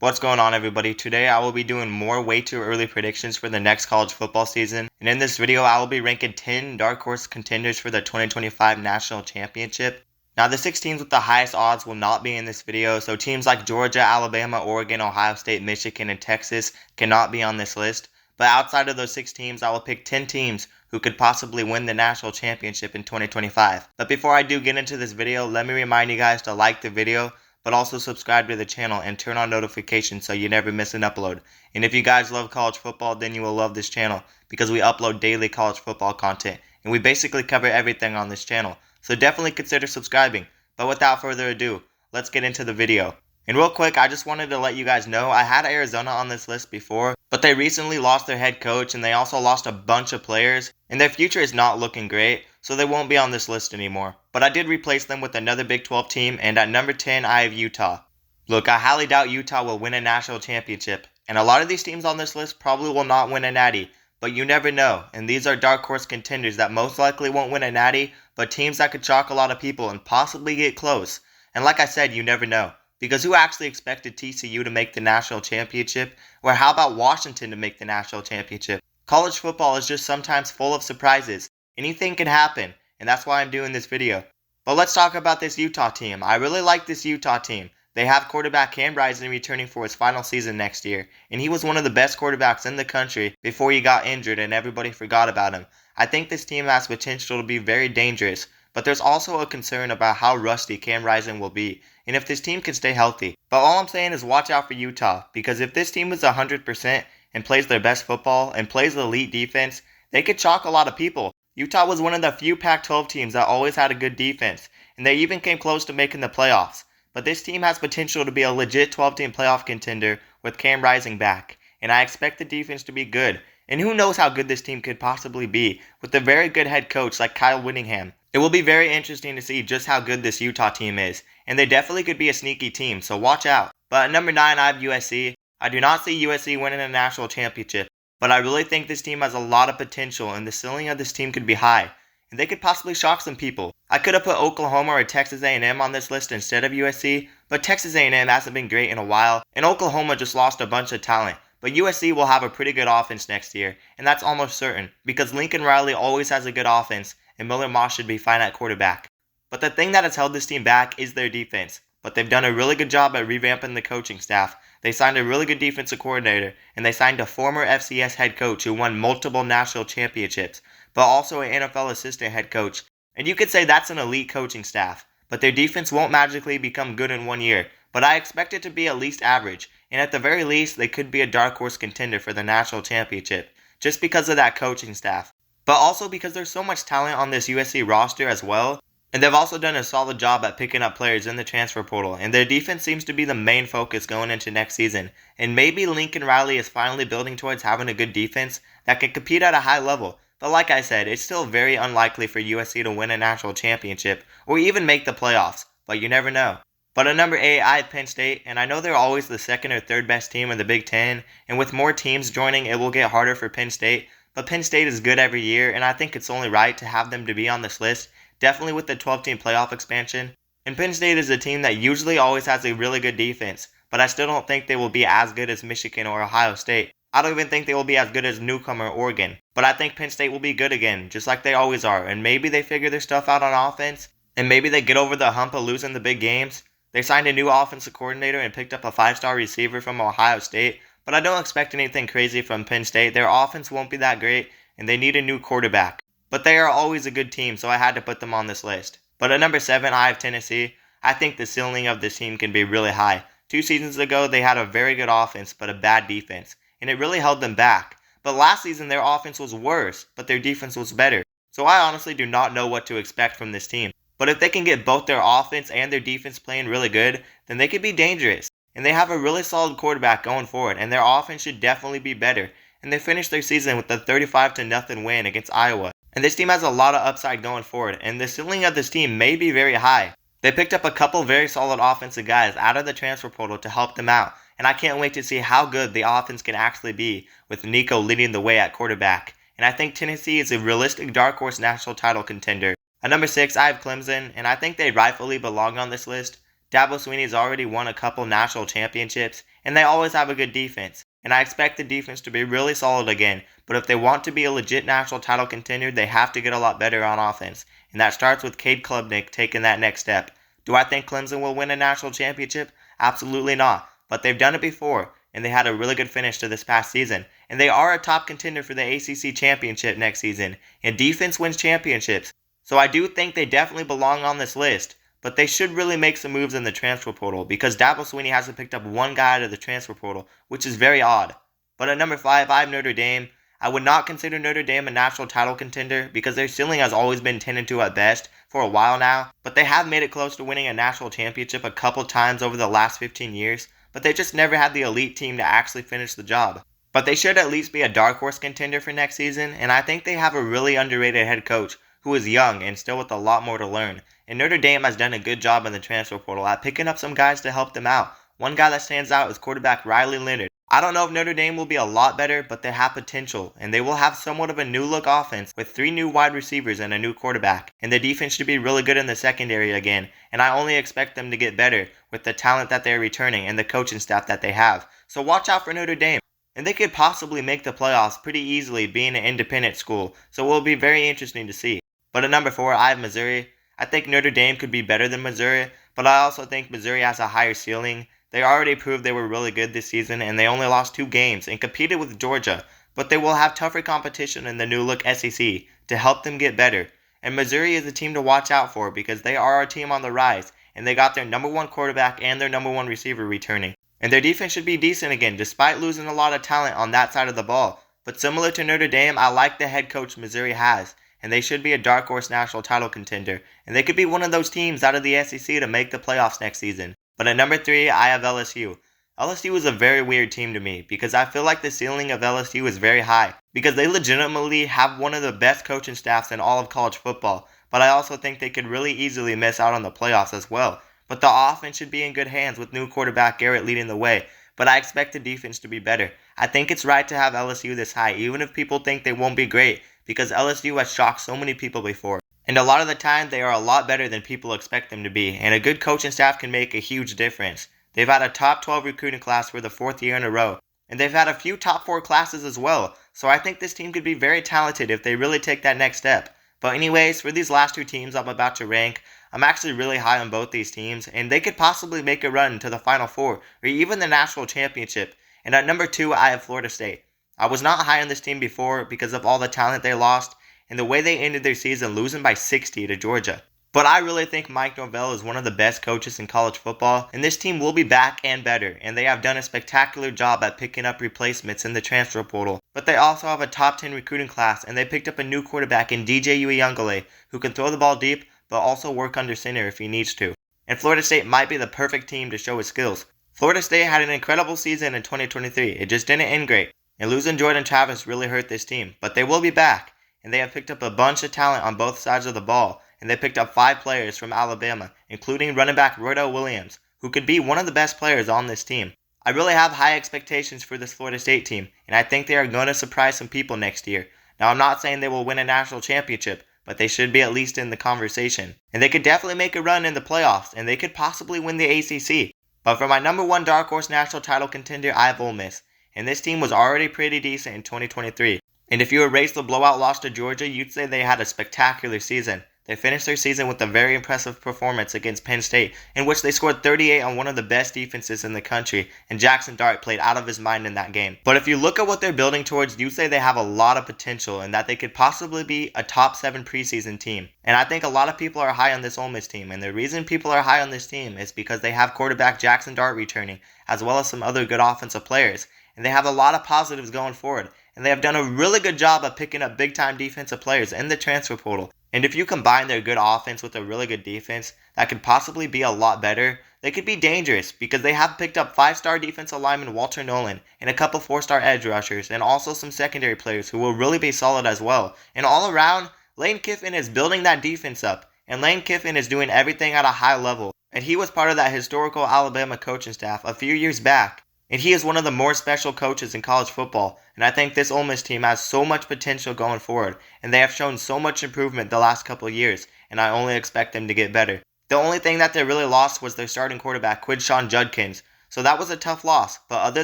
What's going on, everybody? Today I will be doing more way too early predictions for the next college football season. And in this video I will be ranking 10 dark horse contenders for the 2025 National Championship. Now the 6 teams with the highest odds will not be in this video, so teams like Georgia, Alabama, Oregon, Ohio State, Michigan, and Texas cannot be on this list. But outside of those 6 teams, I will pick 10 teams who could possibly win the national championship in 2025. But before I do get into this video, let me remind you guys to like the video, but also subscribe to the channel and turn on notifications so you never miss an upload. And if you guys love college football, then you will love this channel because we upload daily college football content and we basically cover everything on this channel. So definitely consider subscribing. But without further ado, let's get into the video. And real quick, I just wanted to let you guys know I had Arizona on this list before, but they recently lost their head coach and they also lost a bunch of players, and their future is not looking great, so they won't be on this list anymore. But I did replace them with another Big 12 team, and at number 10 I have Utah. Look, I highly doubt Utah will win a national championship, and a lot of these teams on this list probably will not win a natty, but you never know, and these are dark horse contenders that most likely won't win a natty, but teams that could shock a lot of people and possibly get close. And like I said, you never know. Because who actually expected TCU to make the national championship? Or how about Washington to make the national championship? College football is just sometimes full of surprises. Anything can happen, and that's why I'm doing this video. But let's talk about this Utah team. I really like this Utah team. They have quarterback Cam Rising returning for his final season next year, and he was one of the best quarterbacks in the country before he got injured and everybody forgot about him. I think this team has potential to be very dangerous, but there's also a concern about how rusty Cam Rising will be, and if this team can stay healthy. But all I'm saying is watch out for Utah, because if this team is 100% and plays their best football and plays elite defense, they could shock a lot of people. Utah was one of the few Pac-12 teams that always had a good defense, and they even came close to making the playoffs. But this team has potential to be a legit 12-team playoff contender with Cam Rising back, and I expect the defense to be good. And who knows how good this team could possibly be with a very good head coach like Kyle Whittingham. It will be very interesting to see just how good this Utah team is, and they definitely could be a sneaky team, so watch out. But at number 9 I have USC. I do not see USC winning a national championship, but I really think this team has a lot of potential and the ceiling of this team could be high, and they could possibly shock some people. I could have put Oklahoma or Texas A&M on this list instead of USC, but Texas A&M hasn't been great in a while, and Oklahoma just lost a bunch of talent. But USC will have a pretty good offense next year, and that's almost certain, because Lincoln Riley always has a good offense, and Miller Moss should be fine at quarterback. But the thing that has held this team back is their defense, but they've done a really good job at revamping the coaching staff. They signed a really good defensive coordinator, and they signed a former FCS head coach who won multiple national championships, but also an NFL assistant head coach. And you could say that's an elite coaching staff, but their defense won't magically become good in 1 year, but I expect it to be at least average, and at the very least, they could be a dark horse contender for the national championship, just because of that coaching staff. But also because there's so much talent on this USC roster as well, and they've also done a solid job at picking up players in the transfer portal, and their defense seems to be the main focus going into next season. And maybe Lincoln Riley is finally building towards having a good defense that can compete at a high level. But like I said, it's still very unlikely for USC to win a national championship or even make the playoffs, but you never know. But at number 8, I have Penn State, and I know they're always the second or third best team in the Big Ten, and with more teams joining, it will get harder for Penn State, but Penn State is good every year, and I think it's only right to have them to be on this list, definitely with the 12-team playoff expansion. And Penn State is a team that usually always has a really good defense, but I still don't think they will be as good as Michigan or Ohio State. I don't even think they will be as good as newcomer Oregon, but I think Penn State will be good again, just like they always are, and maybe they figure their stuff out on offense, and maybe they get over the hump of losing the big games. They signed a new offensive coordinator and picked up a 5-star receiver from Ohio State, but I don't expect anything crazy from Penn State. Their offense won't be that great, and they need a new quarterback. But they are always a good team, so I had to put them on this list. But at number 7, I have Tennessee. I think the ceiling of this team can be really high. 2 seasons ago, they had a very good offense, but a bad defense, and it really held them back. But last season, their offense was worse, but their defense was better. So I honestly do not know what to expect from this team. But if they can get both their offense and their defense playing really good, then they could be dangerous. And they have a really solid quarterback going forward, and their offense should definitely be better. And they finished their season with a 35-0 win against Iowa. And this team has a lot of upside going forward, and the ceiling of this team may be very high. They picked up a couple very solid offensive guys out of the transfer portal to help them out, and I can't wait to see how good the offense can actually be with Nico leading the way at quarterback. And I think Tennessee is a realistic dark horse national title contender. At number 6, I have Clemson, and I think they rightfully belong on this list. Dabo Swinney's already won a couple national championships, and they always have a good defense. And I expect the defense to be really solid again, but if they want to be a legit national title contender, they have to get a lot better on offense. And that starts with Cade Klubnik taking that next step. Do I think Clemson will win a national championship? Absolutely not. But they've done it before, and they had a really good finish to this past season. And they are a top contender for the ACC championship next season. And defense wins championships. So I do think they definitely belong on this list. But they should really make some moves in the transfer portal because Dabo Swinney hasn't picked up one guy out of the transfer portal, which is very odd. But at number 5, I have Notre Dame. I would not consider Notre Dame a national title contender because their ceiling has always been 10-2 at best for a while now, but they have made it close to winning a national championship a couple times over the last 15 years, but they just never had the elite team to actually finish the job. But they should at least be a dark horse contender for next season, and I think they have a really underrated head coach who is young and still with a lot more to learn. And Notre Dame has done a good job in the transfer portal at picking up some guys to help them out. One guy that stands out is quarterback Riley Leonard. I don't know if Notre Dame will be a lot better, but they have potential, and they will have somewhat of a new look offense with 3 new wide receivers and a new quarterback. And the defense should be really good in the secondary again, and I only expect them to get better with the talent that they're returning and the coaching staff that they have. So watch out for Notre Dame. And they could possibly make the playoffs pretty easily being an independent school, so it will be very interesting to see. But at number 4, I have Missouri. I think Notre Dame could be better than Missouri, but I also think Missouri has a higher ceiling. They already proved they were really good this season, and they only lost 2 games and competed with Georgia, but they will have tougher competition in the new look SEC to help them get better. And Missouri is a team to watch out for because they are a team on the rise, and they got their number 1 quarterback and their number 1 receiver returning. And their defense should be decent again, despite losing a lot of talent on that side of the ball. But similar to Notre Dame, I like the head coach Missouri has, and they should be a dark horse national title contender, and they could be one of those teams out of the SEC to make the playoffs next season. But at number 3, I have LSU. LSU is a very weird team to me because I feel like the ceiling of LSU is very high because they legitimately have one of the best coaching staffs in all of college football, but I also think they could really easily miss out on the playoffs as well. But the offense should be in good hands with new quarterback Garrett leading the way, but I expect the defense to be better. I think it's right to have LSU this high, even if people think they won't be great, because LSU has shocked so many people before. And a lot of the time, they are a lot better than people expect them to be, and a good coaching staff can make a huge difference. They've had a top 12 recruiting class for the 4th year in a row, and they've had a few top 4 classes as well, so I think this team could be very talented if they really take that next step. But anyways, for these last 2 teams I'm about to rank, I'm actually really high on both these teams, and they could possibly make a run to the Final Four, or even the national championship. And at number 2, I have Florida State. I was not high on this team before because of all the talent they lost, and the way they ended their season losing by 60 to Georgia. But I really think Mike Norvell is one of the best coaches in college football, and this team will be back and better, and they have done a spectacular job at picking up replacements in the transfer portal. But they also have a top 10 recruiting class, and they picked up a new quarterback in DJ Uiagalelei, who can throw the ball deep, but also work under center if he needs to. And Florida State might be the perfect team to show his skills. Florida State had an incredible season in 2023, it just didn't end great, and losing Jordan Travis really hurt this team, but they will be back. And they have picked up a bunch of talent on both sides of the ball, and they picked up 5 players from Alabama, including running back Roydell Williams, who could be one of the best players on this team. I really have high expectations for this Florida State team, and I think they are going to surprise some people next year. Now, I'm not saying they will win a national championship, but they should be at least in the conversation. And they could definitely make a run in the playoffs, and they could possibly win the ACC. But for my number 1 dark horse national title contender, I have Ole Miss, and this team was already pretty decent in 2023. And if you erase the blowout loss to Georgia, you'd say they had a spectacular season. They finished their season with a very impressive performance against Penn State, in which they scored 38 on one of the best defenses in the country, and Jackson Dart played out of his mind in that game. But if you look at what they're building towards, you'd say they have a lot of potential and that they could possibly be a top 7 preseason team. And I think a lot of people are high on this Ole Miss team, and the reason people are high on this team is because they have quarterback Jackson Dart returning, as well as some other good offensive players, and they have a lot of positives going forward. And they have done a really good job of picking up big-time defensive players in the transfer portal. And if you combine their good offense with a really good defense that could possibly be a lot better, they could be dangerous because they have picked up 5-star defensive lineman Walter Nolan and a couple 4-star edge rushers and also some secondary players who will really be solid as well. And all around, Lane Kiffin is building that defense up, and Lane Kiffin is doing everything at a high level. And he was part of that historical Alabama coaching staff a few years back. And he is one of the more special coaches in college football, and I think this Ole Miss team has so much potential going forward, and they have shown so much improvement the last couple of years, and I only expect them to get better. The only thing that they really lost was their starting quarterback, Quinshawn Judkins. So that was a tough loss, but other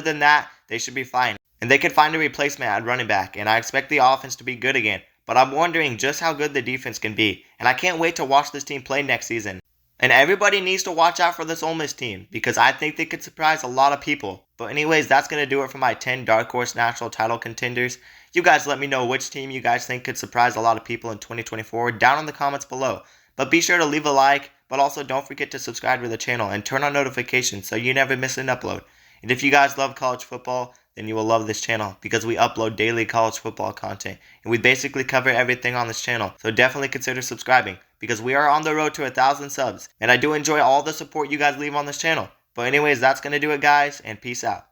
than that, they should be fine. And they could find a replacement at running back, and I expect the offense to be good again. But I'm wondering just how good the defense can be, and I can't wait to watch this team play next season. And everybody needs to watch out for this Ole Miss team, because I think they could surprise a lot of people. But anyways, that's going to do it for my 10 Dark Horse National Title contenders. You guys let me know which team you guys think could surprise a lot of people in 2024 down in the comments below. But be sure to leave a like, but also don't forget to subscribe to the channel and turn on notifications so you never miss an upload. And if you guys love college football, then you will love this channel because we upload daily college football content and we basically cover everything on this channel. So definitely consider subscribing because we are on the road to 1,000 subs and I do enjoy all the support you guys leave on this channel. But anyways, that's going to do it guys, and peace out.